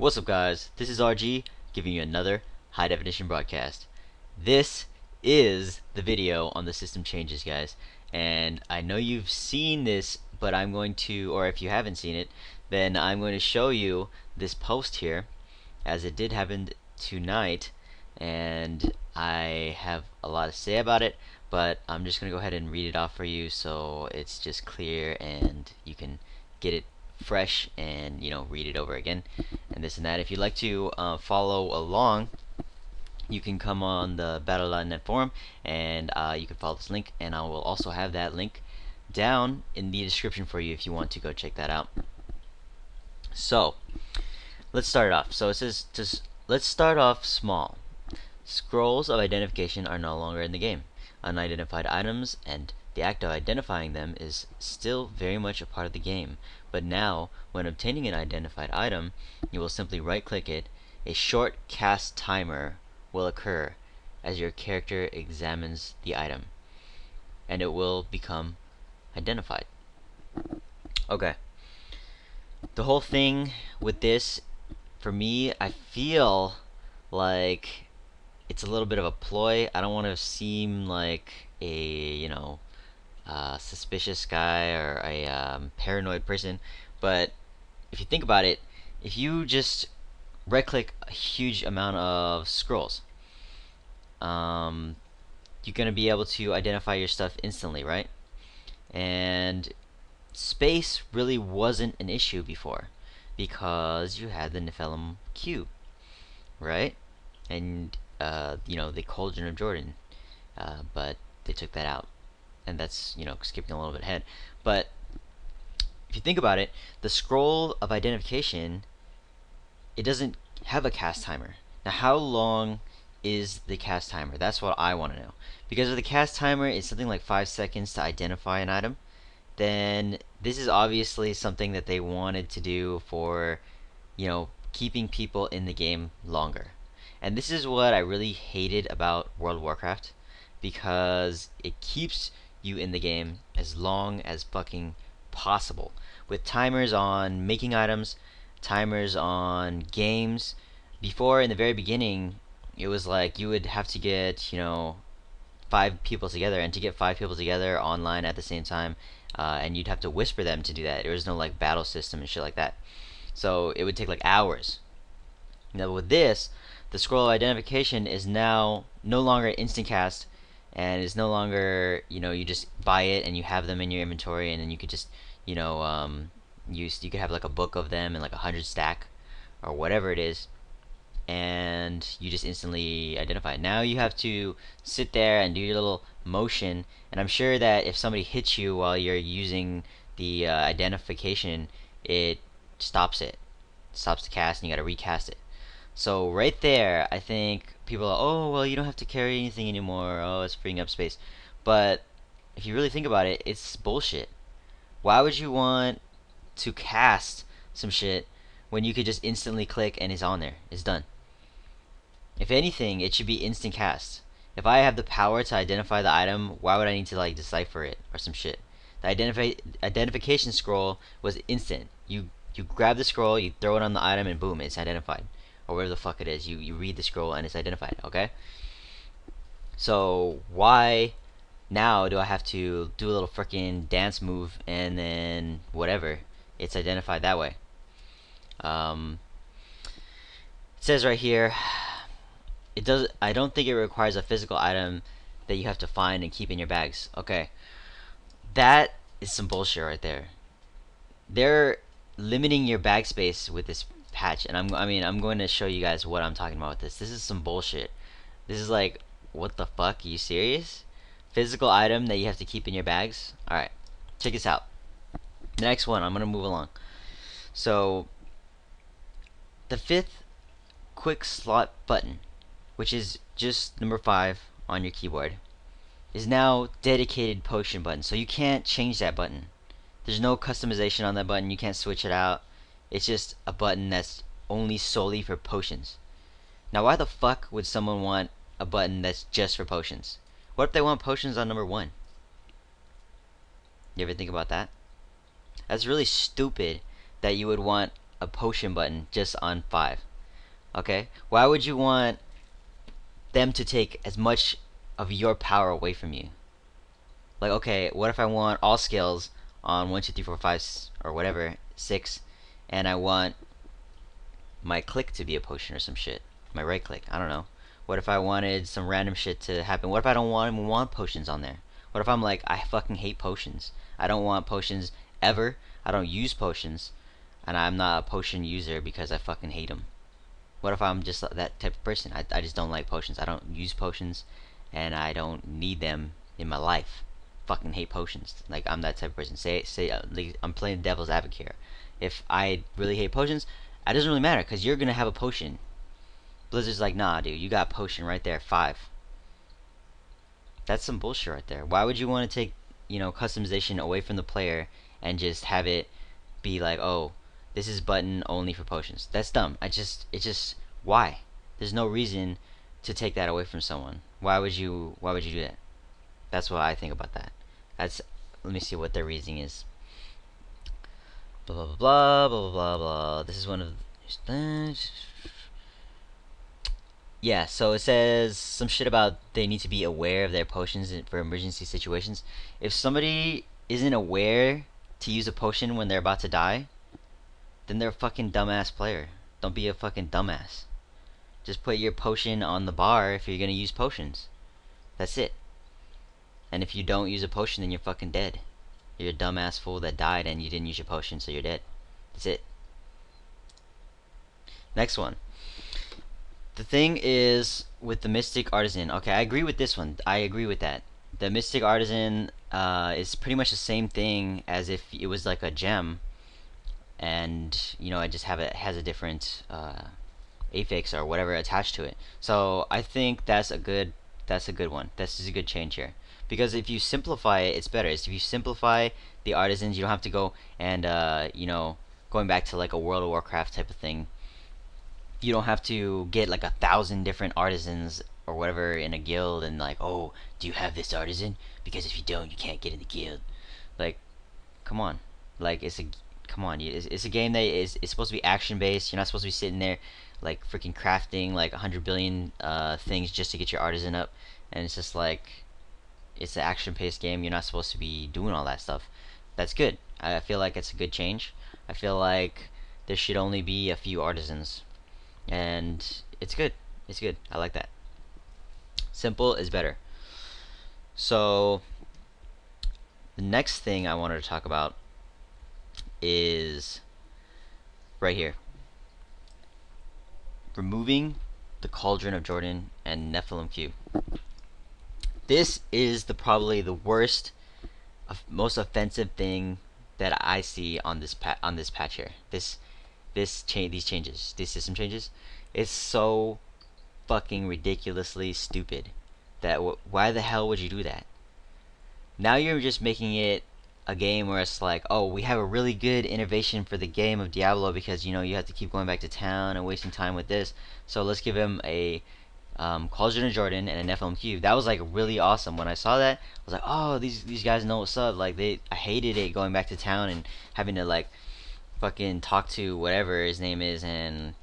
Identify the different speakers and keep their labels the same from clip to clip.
Speaker 1: What's up, guys? This is RG giving you another high definition broadcast. This is the video on the system changes, guys. And I know you've seen this, but I'm going to, or if you haven't seen it, then I'm going to show you this post here, as it did happen tonight. And I have a lot to say about it, but I'm just going to go ahead and read it off for you so it's just clear and you can get it fresh and read it over again and this and that. If you'd like to follow along, you can come on the battle.net forum and you can follow this link, and I will also have that link down in the description for you if you want to go check that out. So let's start it off. So it says, let's start off small. Scrolls of identification are no longer in the game. Unidentified items and the act of identifying them is still very much a part of the game, but now, when obtaining an identified item, you will simply right-click it. A short cast timer will occur as your character examines the item, and it will become identified. Okay. The whole thing with this, for me, I feel like it's a little bit of a ploy. I don't want to seem like a, suspicious guy or a paranoid person, but if you think about it, if you just right click a huge amount of scrolls, you're going to be able to identify your stuff instantly, right? And space really wasn't an issue before because you had the Nephilim cube, right? And the Cauldron of Jordan, but they took that out, and that's skipping a little bit ahead. But if you think about it, the scroll of identification, it doesn't have a cast timer. Now, how long is the cast timer? That's what I want to know. Because if the cast timer is something like 5 seconds to identify an item, then this is obviously something that they wanted to do for, keeping people in the game longer. And this is what I really hated about World of Warcraft, because it keeps you in the game as long as fucking possible, with timers on making items, timers on games. Before, in the very beginning, it was like you would have to get 5 people together, and to get 5 people together online at the same time, and you'd have to whisper them to do that. There was no like battle system and shit like that, so it would take like hours. Now with this, the scroll of identification is now no longer instant cast, and is no longer, you just buy it and you have them in your inventory, and then you could just, you could have like a book of them and like 100 stack or whatever it is, and you just instantly identify it. Now you have to sit there and do your little motion, and I'm sure that if somebody hits you while you're using the identification, it stops it, stops the cast, and you gotta recast it. So right there, I think people are, oh, well, you don't have to carry anything anymore. Oh, it's freeing up space. But if you really think about it, it's bullshit. Why would you want to cast some shit when you could just instantly click and it's on there? It's done. If anything, it should be instant cast. If I have the power to identify the item, why would I need to like decipher it or some shit? The identification scroll was instant. You grab the scroll, you throw it on the item, and boom, it's identified. Or whatever the fuck it is. You read the scroll and it's identified, okay? So why now do I have to do a little freaking dance move and then whatever? It's identified that way. It says right here, I don't think it requires a physical item that you have to find and keep in your bags. Okay. That is some bullshit right there. They're limiting your bag space with this patch, and I'm going to show you guys what I'm talking about with this. This is some bullshit. This is like, what the fuck? Are you serious? Physical item that you have to keep in your bags? Alright, check this out. The next one, I'm going to move along. So, the 5th quick slot button, which is just number 5 on your keyboard, is now dedicated potion button. So you can't change that button. There's no customization on that button. You can't switch it out. It's just a button that's only solely for potions. Now, why the fuck would someone want a button that's just for potions? What if they want potions on number 1? You ever think about that? That's really stupid that you would want a potion button just on 5? Okay? Why would you want them to take as much of your power away from you? Like, okay, what if I want all skills on 1, 2, 3, 4, 5, or whatever, 6, and I want my click to be a potion or some shit? My right click, I don't know. What if I wanted some random shit to happen? What if I don't even want potions on there? What if I'm like, I fucking hate potions. I don't want potions ever. I don't use potions. And I'm not a potion user because I fucking hate them. What if I'm just that type of person? I just don't like potions. I don't use potions. And I don't need them in my life. Fucking hate potions. Like, I'm that type of person. Like, I'm playing devil's advocate here. If I really hate potions, it doesn't really matter because you're gonna have a potion. Blizzard's like, nah, dude, you got a potion right there, 5. That's some bullshit right there. Why would you want to take, customization away from the player and just have it be like, oh, this is button only for potions? That's dumb. Why? There's no reason to take that away from someone. Why would you do that? That's what I think about that. Let me see what their reasoning is. Blah blah blah blah blah blah blah. This is one of yeah, so it says some shit about they need to be aware of their potions for emergency situations. If somebody isn't aware to use a potion when they're about to die, then they're a fucking dumbass player. Don't be a fucking dumbass. Just put your potion on the bar if you're gonna use potions. That's it. And if you don't use a potion, then you're fucking dead. You're a dumbass fool that died and you didn't use your potion, so you're dead. That's it. Next one. The thing is with the Mystic Artisan. Okay, I agree with this one. I agree with that. The Mystic Artisan is pretty much the same thing as if it was like a gem, and I just has a different affix or whatever attached to it. So I think that's a good one. This is a good change here. Because if you simplify it, it's better. If you simplify the artisans, you don't have to go and going back to like a World of Warcraft type of thing. You don't have to get like 1,000 different artisans or whatever in a guild and like, oh, do you have this artisan? Because if you don't, you can't get in the guild. Like, come on. Like, come on. It's a game that is supposed to be action based. You're not supposed to be sitting there like freaking crafting like 100 billion things just to get your artisan up. And it's just like, it's an action paced game. You're not supposed to be doing all that stuff. That's good. I feel like it's a good change. I feel like there should only be a few artisans. And it's good. It's good. I like that. Simple is better. So the next thing I wanted to talk about is right here. Removing the Cauldron of Jordan and Nephilim Q. This is probably the worst, most offensive thing that I see on this patch here. These changes, these system changes, it's so fucking ridiculously stupid that why the hell would you do that? Now you're just making it a game where it's like, oh, we have a really good innovation for the game of Diablo because you have to keep going back to town and wasting time with this, so let's give him a Cauldron of Jordan and a Nephilim Cube. That was like really awesome. When I saw that, I was like, oh, these guys know what's up. Like I hated it going back to town and having to like fucking talk to whatever his name is and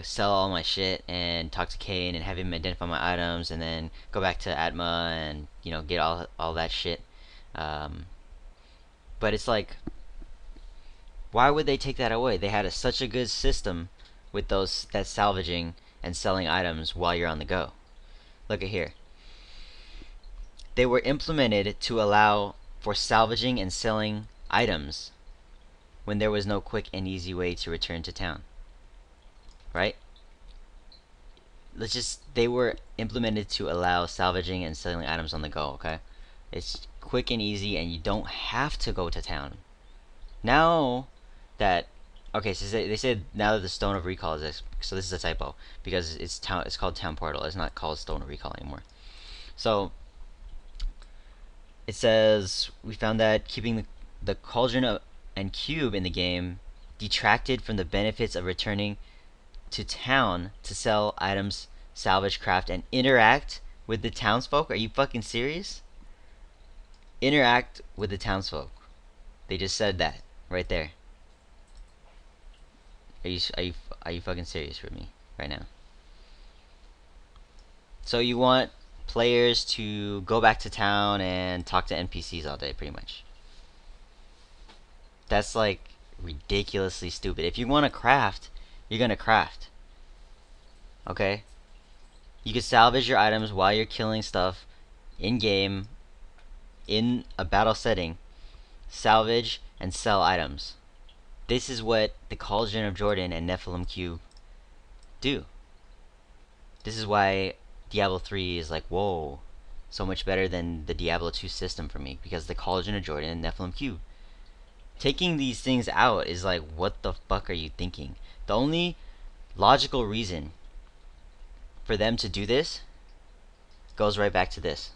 Speaker 1: sell all my shit and talk to Kane and have him identify my items and then go back to Atma and get all that shit. But it's like, why would they take that away? They had such a good system with that salvaging and selling items while you're on the go. Look at here. They were implemented to allow for salvaging and selling items when there was no quick and easy way to return to town. Right? They were implemented to allow salvaging and selling items on the go, okay? It's quick and easy and you don't have to go to town. Now that okay, so they said now that the Stone of Recall is so this is a typo because it's called Town Portal. It's not called Stone of Recall anymore. So it says we found that keeping the Cauldron and Cube in the game detracted from the benefits of returning to town to sell items, salvage, craft, and interact with the townsfolk. Are you fucking serious? Interact with the townsfolk. They just said that right there. Are you fucking serious with me right now? So you want players to go back to town and talk to NPCs all day, pretty much. That's like ridiculously stupid. If you want to craft, you're gonna craft. Okay? You can salvage your items while you're killing stuff in game, in a battle setting. Salvage and sell items. This is what the Cauldron of Jordan and Nephilim Cube do. This is why Diablo 3 is like, whoa, so much better than the Diablo 2 system for me, because the Cauldron of Jordan and Nephilim Cube. Taking these things out is like, what the fuck are you thinking? The only logical reason for them to do this goes right back to this.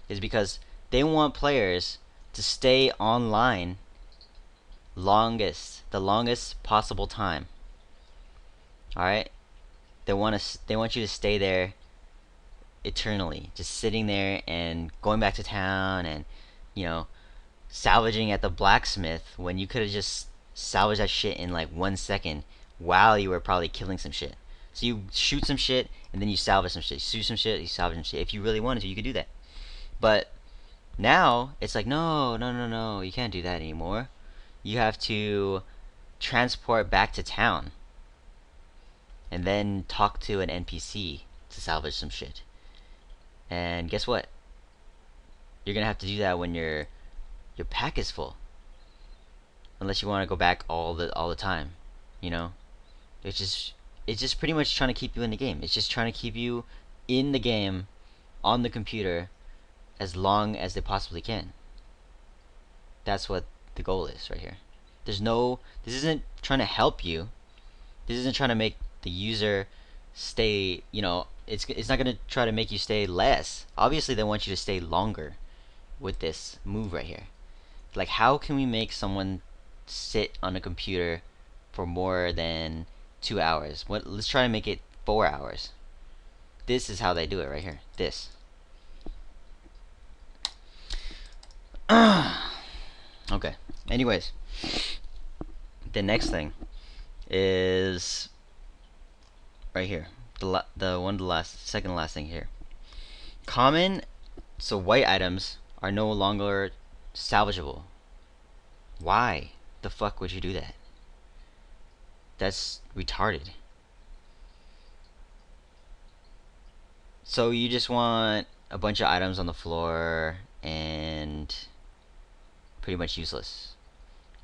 Speaker 1: Is because they want players to stay online the longest possible time. Alright? They want you to stay there eternally, just sitting there and going back to town and, you know, salvaging at the blacksmith when you could have just salvaged that shit in like 1 second while you were probably killing some shit. So you shoot some shit and then you salvage some shit. You shoot some shit, you salvage some shit. If you really wanted to, you could do that. But now it's like, no, you can't do that anymore. You have to transport back to town and then talk to an NPC to salvage some shit. And guess what? You're gonna have to do that when your pack is full. Unless you want to go back all the time, you know. It's just pretty much trying to keep you in the game. It's just trying to keep you in the game on the computer as long as they possibly can. That's what the goal is right here. This isn't trying to help you. This isn't trying to make the user stay, it's not going to try to make you stay less. Obviously they want you to stay longer with this move right here. Like, how can we make someone sit on a computer for more than 2 hours? Let's try to make it 4 hours. This is how they do it right here. This. Okay. Anyways, the next thing is right here. Second to last thing here. Common, so white items are no longer salvageable. Why the fuck would you do that? That's retarded. So you just want a bunch of items on the floor and pretty much useless.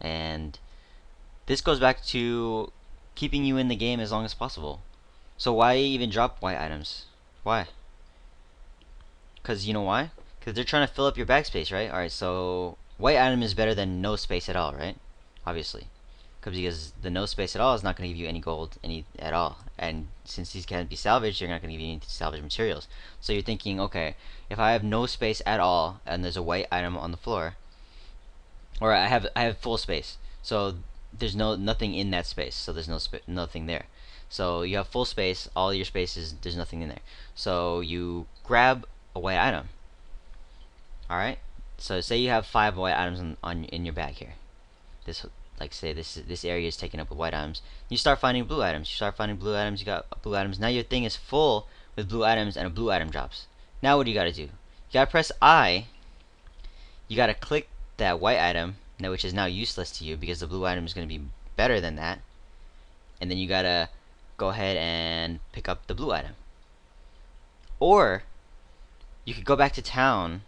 Speaker 1: And this goes back to keeping you in the game as long as possible. So why even drop white items? Why? Because you know why? Because they're trying to fill up your backspace, right? Alright, so white item is better than no space at all, right? Obviously. Because the no space at all is not going to give you any gold at all. And since these can't be salvaged, they're not going to give you any salvage materials. So you're thinking, okay, if I have no space at all and there's a white item on the floor, or I have full space, so there's nothing in that space, so there's nothing there. So you have full space, all your spaces, there's nothing in there. So you grab a white item. Alright? So say you have 5 white items in your bag here. Say this area is taken up with white items. You start finding blue items. You got blue items. Now your thing is full with blue items and a blue item drops. Now what do you gotta do? You gotta press I. You gotta click that white item, which is now useless to you because the blue item is gonna be better than that. And then you gotta go ahead and pick up the blue item. Or you could go back to town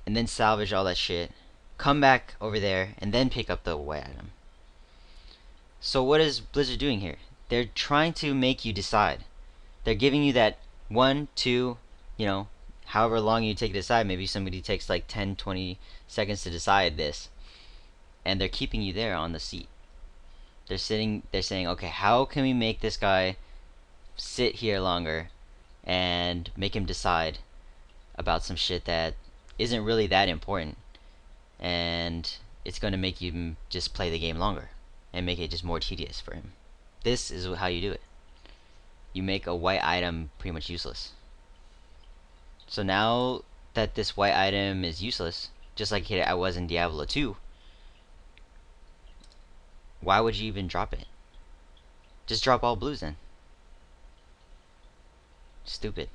Speaker 1: and then salvage all that shit, come back over there, and then pick up the white item. So what is Blizzard doing here? They're trying to make you decide. They're giving you that 1, 2, however long you take to decide. Maybe somebody takes like 10, 20 seconds to decide this. And they're keeping you there on the seat. They're saying, okay, how can we make this guy sit here longer and make him decide about some shit that isn't really that important, and it's going to make you just play the game longer and make it just more tedious for him. This is how you do it. You make a white item pretty much useless. So now that this white item is useless, just like I was in Diablo 2, why would you even drop it? Just drop all blues then. Stupid.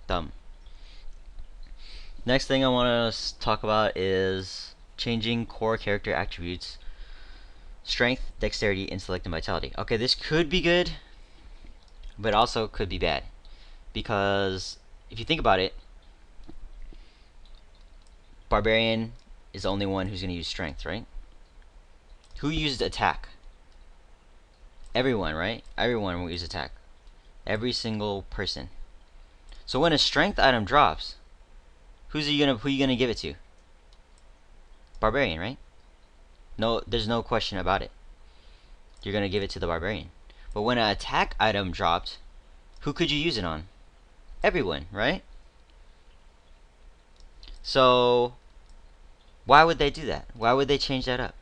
Speaker 1: Dumb. Next thing I want to talk about is changing core character attributes: strength, dexterity, intellect, and vitality. Okay, this could be good, but also could be bad. Because if you think about it, Barbarian is the only one who's going to use strength, right? Who used attack? Everyone, right? Everyone will use attack. Every single person. So when a strength item drops, who you gonna give it to? Barbarian, right? No, there's no question about it. You're gonna give it to the Barbarian. But when an attack item dropped, who could you use it on? Everyone, right? So why would they do that? Why would they change that up?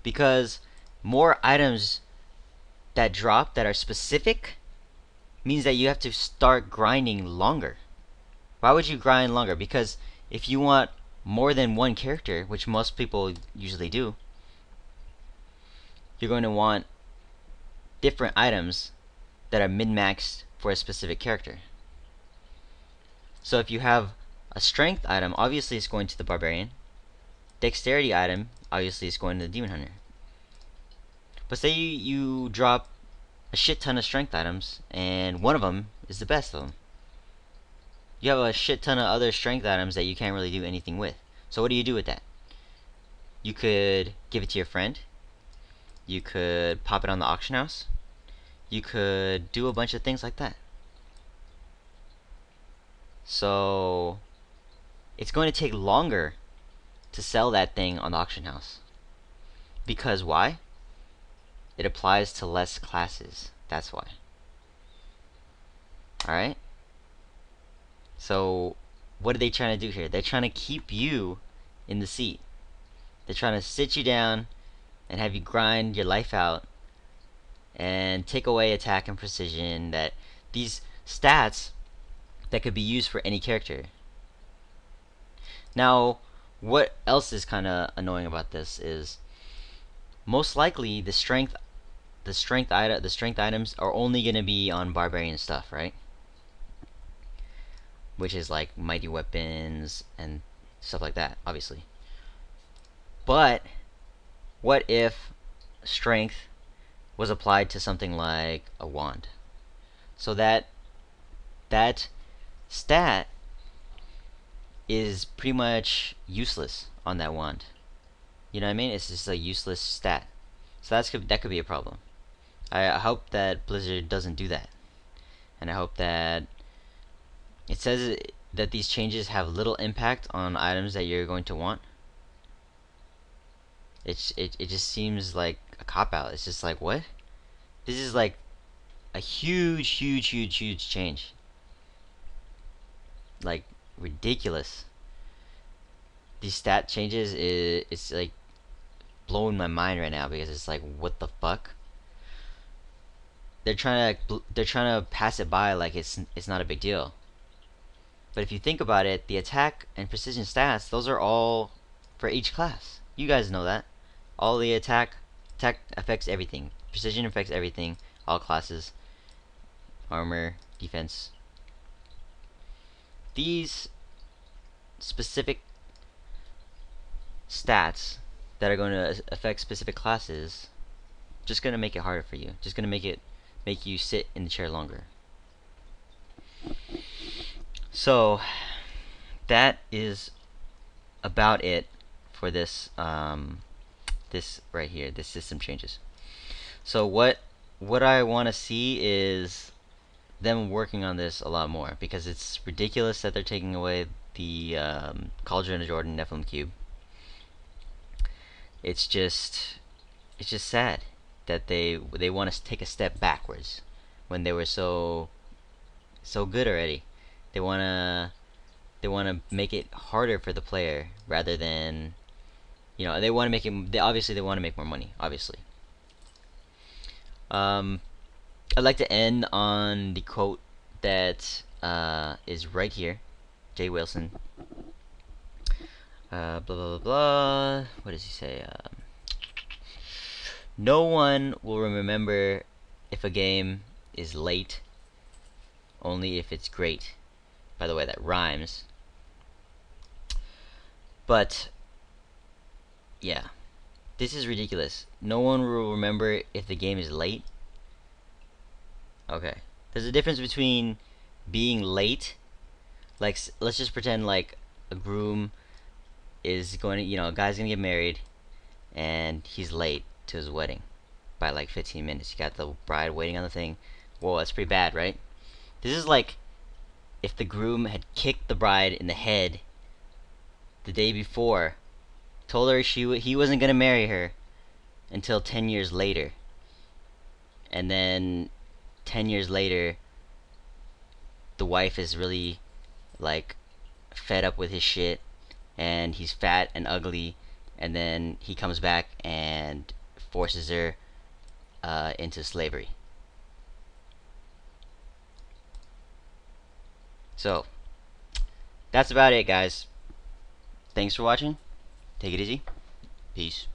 Speaker 1: Because more items that drop that are specific means that you have to start grinding longer. Why would you grind longer? Because if you want more than one character, which most people usually do, you're going to want different items that are min-maxed for a specific character. So if you have a strength item, obviously it's going to the Barbarian. Dexterity item, obviously it's going to the Demon Hunter. But say you drop a shit ton of strength items, and one of them is the best of them. You have a shit ton of other strength items that you can't really do anything with. So what do you do with that? You could give it to your friend. You could pop it on the auction house. You could do a bunch of things like that. So it's going to take longer to sell that thing on the auction house. Because why? It applies to less classes. That's why. Alright? So what are they trying to do here? They're trying to keep you in the seat. They're trying to sit you down and have you grind your life out and take away attack and precision, that these stats that could be used for any character. Now, what else is kind of annoying about this is most likely the strength items are only going to be on Barbarian stuff, right? Which is like mighty weapons and stuff like that, obviously. But what if strength was applied to something like a wand? So that stat is pretty much useless on that wand. You know what I mean? It's just a useless stat. So that could be a problem. I hope that Blizzard doesn't do that, and I hope that it says that these changes have little impact on items that you're going to want. It just seems like a cop out. It's just like, what? This is like a huge change. Like ridiculous. These stat changes, it's like blowing my mind right now, because it's like, what the fuck? They're trying to pass it by like it's not a big deal. But if you think about it, the attack and precision stats, those are all for each class. You guys know that. All the attack affects everything. Precision affects everything. All classes. Armor, defense. These specific stats that are going to affect specific classes just going to make it harder for you. Just going to make you sit in the chair longer. So that is about it for this this right here, this system changes. So what I want to see is them working on this a lot more, because it's ridiculous that they're taking away the Cauldron of Jordan Nephilim cube. It's just sad that they want to take a step backwards when they were so good already. They wanna make it harder for the player, rather than, you know, they want to make it. Obviously they want to make more money. Obviously. I'd like to end on the quote that is right here. Jay Wilson. Blah blah blah blah. What does he say? No one will remember if a game is late, only if it's great. By the way, that rhymes. But yeah, this is ridiculous. No one will remember if the game is late. Okay. There's a difference between being late, like let's just pretend like a groom is going to, a guy's going to get married and he's late to his wedding by like 15 minutes. You got the bride waiting on the thing. Whoa, that's pretty bad, right? This is like if the groom had kicked the bride in the head the day before, told her he wasn't going to marry her until 10 years later. And then 10 years later, the wife is really like fed up with his shit and he's fat and ugly, and then he comes back and forces her into slavery. So, that's about it, guys. Thanks for watching. Take it easy. Peace.